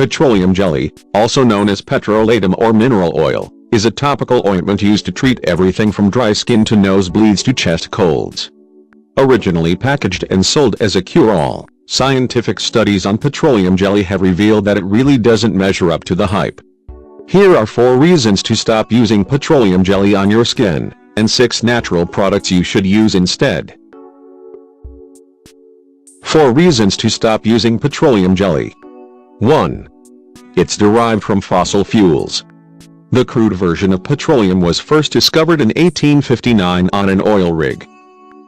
Petroleum jelly, also known as petroleum or mineral oil, is a topical ointment used to treat everything from dry skin to nosebleeds to chest colds. Originally packaged and sold as a cure-all, scientific studies on petroleum jelly have revealed that it really doesn't measure up to the hype. Here are 4 reasons to stop using petroleum jelly on your skin, and 6 natural products you should use instead. 4 reasons to stop using petroleum jelly. 1. It's derived from fossil fuels. The crude version of petroleum was first discovered in 1859 on an oil rig.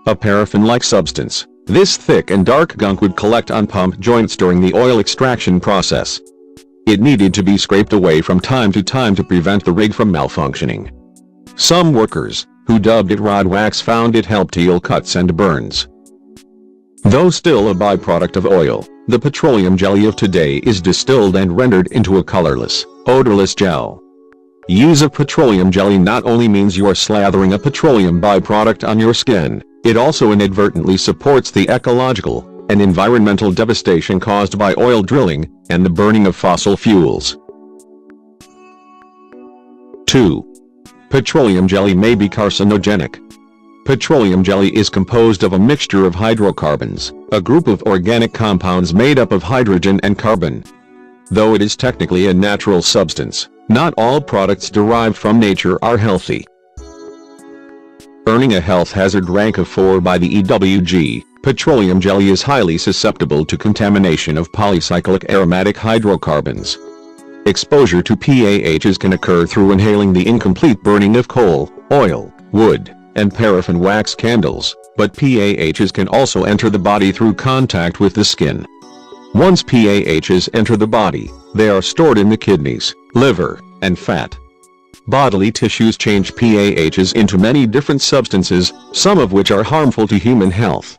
A paraffin-like substance, this thick and dark gunk would collect on pump joints during the oil extraction process. It needed to be scraped away from time to time to prevent the rig from malfunctioning. Some workers, who dubbed it rod wax, found it helped heal cuts and burns. Though still a byproduct of oil, the petroleum jelly of today is distilled and rendered into a colorless, odorless gel. Use of petroleum jelly not only means you are slathering a petroleum byproduct on your skin, it also inadvertently supports the ecological and environmental devastation caused by oil drilling and the burning of fossil fuels. 2. Petroleum jelly may be carcinogenic. Petroleum jelly is composed of a mixture of hydrocarbons, a group of organic compounds made up of hydrogen and carbon. Though it is technically a natural substance, not all products derived from nature are healthy. Earning a health hazard rank of 4 by the EWG, petroleum jelly is highly susceptible to contamination of polycyclic aromatic hydrocarbons. Exposure to PAHs can occur through inhaling the incomplete burning of coal, oil, wood, and paraffin wax candles, but PAHs can also enter the body through contact with the skin. Once PAHs enter the body, they are stored in the kidneys, liver, and fat. Bodily tissues change PAHs into many different substances, some of which are harmful to human health.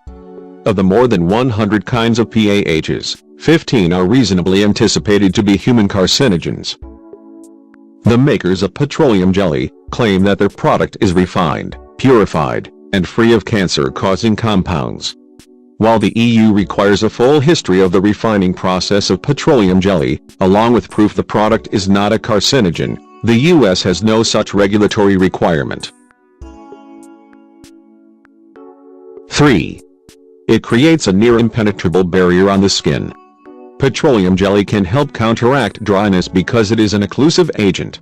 Of the more than 100 kinds of PAHs, 15 are reasonably anticipated to be human carcinogens. The makers of petroleum jelly claim that their product is refined, purified, and free of cancer-causing compounds. While the EU requires a full history of the refining process of petroleum jelly, along with proof the product is not a carcinogen, the US has no such regulatory requirement. 3. It creates a near impenetrable barrier on the skin. Petroleum jelly can help counteract dryness because it is an occlusive agent.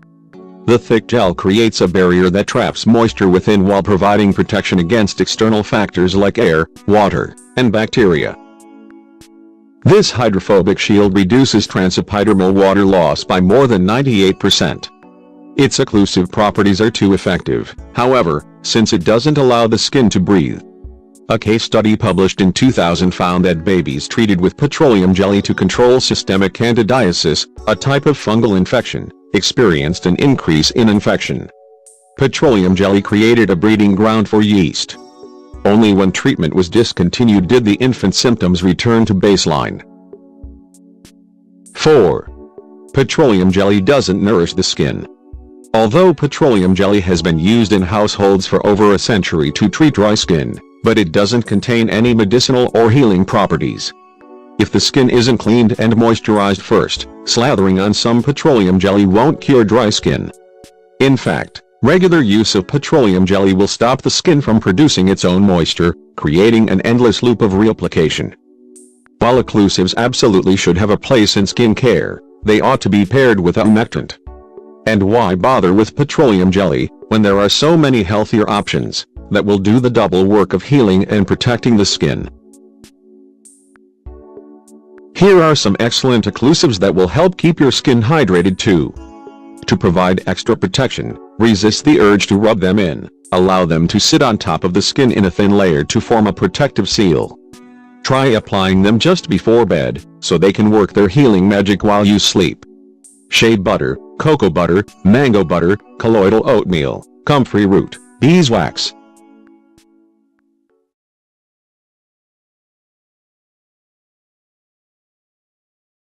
The thick gel creates a barrier that traps moisture within while providing protection against external factors like air, water, and bacteria. This hydrophobic shield reduces transepidermal water loss by more than 98%. Its occlusive properties are too effective, however, since it doesn't allow the skin to breathe. A case study published in 2000 found that babies treated with petroleum jelly to control systemic candidiasis, a type of fungal infection, experienced an increase in infection. Petroleum jelly created a breeding ground for yeast. Only when treatment was discontinued did the infant symptoms return to baseline. 4. Petroleum jelly doesn't nourish the skin. Although petroleum jelly has been used in households for over a century to treat dry skin, but it doesn't contain any medicinal or healing properties. If the skin isn't cleaned and moisturized first, slathering on some petroleum jelly won't cure dry skin. In fact, regular use of petroleum jelly will stop the skin from producing its own moisture, creating an endless loop of reapplication. While occlusives absolutely should have a place in skin care, they ought to be paired with a humectant. And why bother with petroleum jelly, when there are so many healthier options that will do the double work of healing and protecting the skin? Here are some excellent occlusives that will help keep your skin hydrated too. To provide extra protection, resist the urge to rub them in, allow them to sit on top of the skin in a thin layer to form a protective seal. Try applying them just before bed, so they can work their healing magic while you sleep. Shea butter, cocoa butter, mango butter, colloidal oatmeal, comfrey root, beeswax,